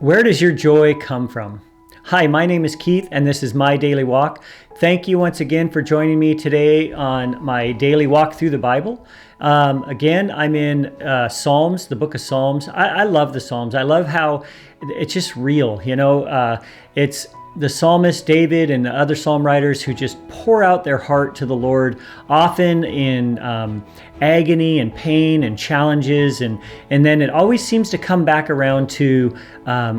Where does your joy come from? Hi, my name is Keith, and this is My Daily Walk. Thank you once again for joining me today on my daily walk through the Bible. Again, I'm in Psalms, the book of Psalms. I love the Psalms. I love how it's just real. It's the psalmist David and the other psalm writers who just pour out their heart to the Lord, often in agony and pain and challenges. And then it always seems to come back around to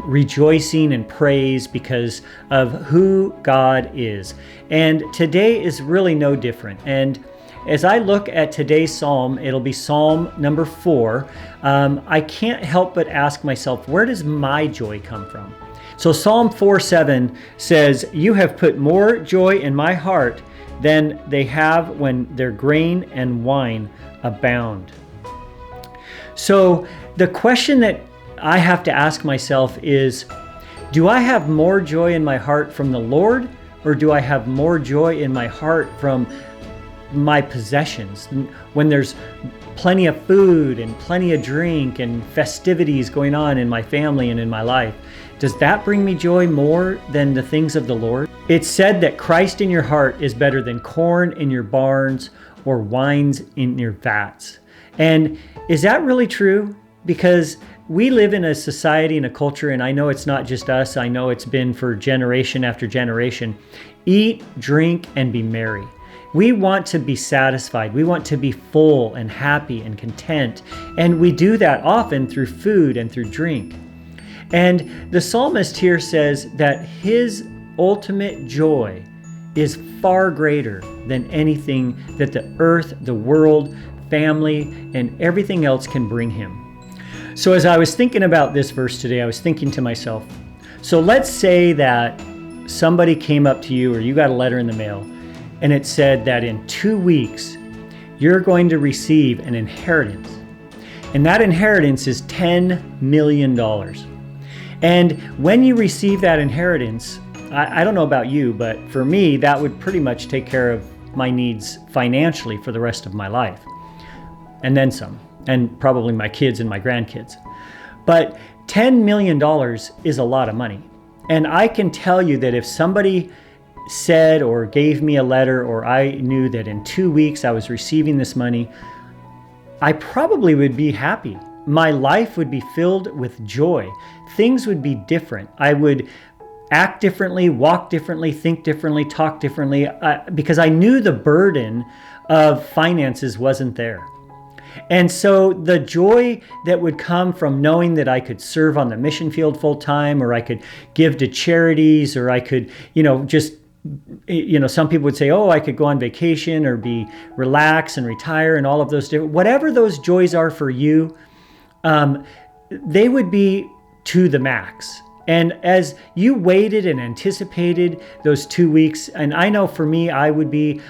rejoicing and praise because of who God is. And today is really no different. And as I look at today's psalm, it'll be Psalm number 4. I can't help but ask myself, where does my joy come from? So Psalm 4:7 says, "You have put more joy in my heart than they have when their grain and wine abound." So the question that I have to ask myself is, do I have more joy in my heart from the Lord, or do I have more joy in my heart from my possessions? When there's plenty of food and plenty of drink and festivities going on in my family and in my life, does that bring me joy more than the things of the Lord? It's said that Christ in your heart is better than corn in your barns or wines in your vats. And is that really true? Because we live in a society and a culture, and I know it's not just us, I know it's been for generation after generation. Eat, drink, and be merry. We want to be satisfied. We want to be full and happy and content. And we do that often through food and through drink. And the psalmist here says that his ultimate joy is far greater than anything that the earth, the world, family, and everything else can bring him. So as I was thinking about this verse today, I was thinking to myself, so let's say that somebody came up to you or you got a letter in the mail and it said that in 2 weeks, you're going to receive an inheritance. And that inheritance is $10 million. And when you receive that inheritance, I don't know about you, but for me, that would pretty much take care of my needs financially for the rest of my life. And then some, and probably my kids and my grandkids. But $10 million is a lot of money. And I can tell you that if somebody said or gave me a letter, or I knew that in 2 weeks I was receiving this money, I probably would be happy. My life would be filled with joy. Things would be different. I would act differently, walk differently, think differently, talk differently, because I knew the burden of finances wasn't there. And so the joy that would come from knowing that I could serve on the mission field full time, or I could give to charities, or I could, some people would say, oh, I could go on vacation or be relax and retire and all of those different, whatever those joys are for you, they would be to the max. And as you waited and anticipated those 2 weeks, and I know for me, I would be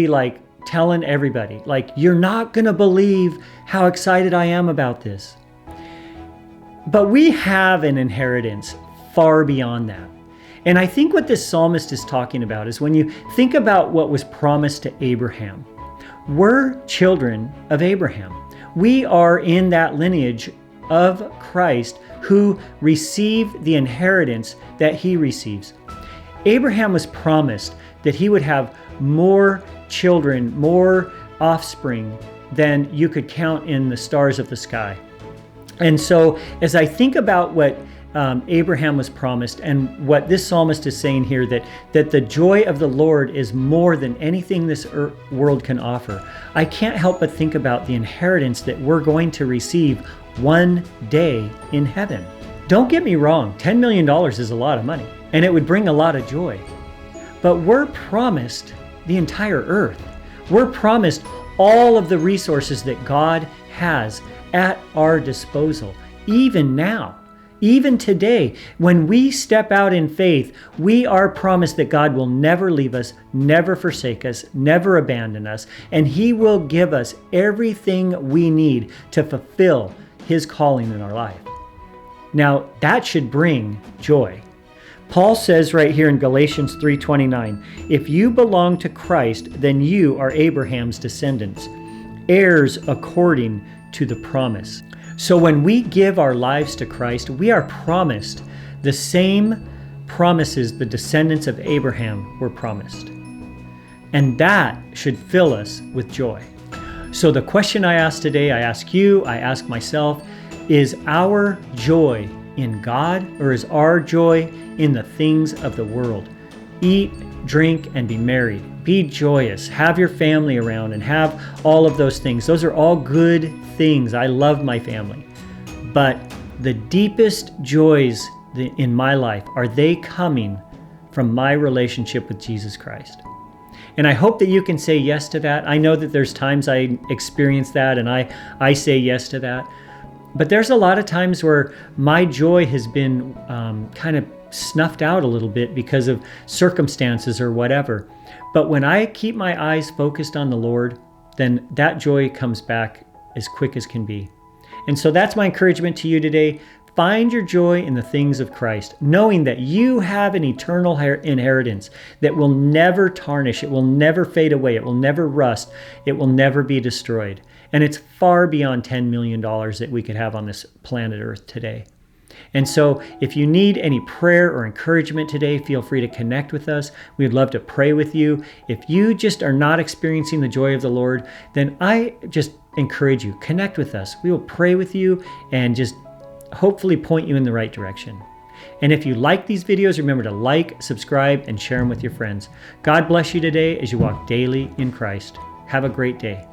like telling everybody, like, you're not going to believe how excited I am about this. But we have an inheritance far beyond that. And I think what this psalmist is talking about is when you think about what was promised to Abraham, we're children of Abraham. We are in that lineage of Christ who receive the inheritance that he receives. Abraham was promised that he would have more children, more offspring than you could count in the stars of the sky. And so as I think about what Abraham was promised, and what this psalmist is saying here, that the joy of the Lord is more than anything this world can offer, I can't help but think about the inheritance that we're going to receive one day in heaven. Don't get me wrong, $10 million is a lot of money, and it would bring a lot of joy. But we're promised the entire earth. We're promised all of the resources that God has at our disposal, even now. Even today, when we step out in faith, we are promised that God will never leave us, never forsake us, never abandon us, and he will give us everything we need to fulfill his calling in our life. Now, that should bring joy. Paul says right here in Galatians 3:29, if you belong to Christ, then you are Abraham's descendants, heirs according to the promise. So when we give our lives to Christ, we are promised the same promises the descendants of Abraham were promised. And that should fill us with joy. So the question I ask today, I ask you, I ask myself, is our joy in God, or is our joy in the things of the world? Eat, drink, and be merry. Be joyous. Have your family around and have all of those things. Those are all good things. I love my family. But the deepest joys in my life, are they coming from my relationship with Jesus Christ? And I hope that you can say yes to that. I know that there's times I experience that and I say yes to that. But there's a lot of times where my joy has been kind of snuffed out a little bit because of circumstances or whatever. But when I keep my eyes focused on the Lord, then that joy comes back as quick as can be. And so that's my encouragement to you today. Find your joy in the things of Christ, knowing that you have an eternal inheritance that will never tarnish, it will never fade away, it will never rust, it will never be destroyed. And it's far beyond $10 million that we could have on this planet Earth today. And so if you need any prayer or encouragement today, feel free to connect with us. We'd love to pray with you. If you just are not experiencing the joy of the Lord, then I just encourage you, connect with us. We will pray with you and just hopefully point you in the right direction. And if you like these videos, remember to like, subscribe, and share them with your friends. God bless you today as you walk daily in Christ. Have a great day.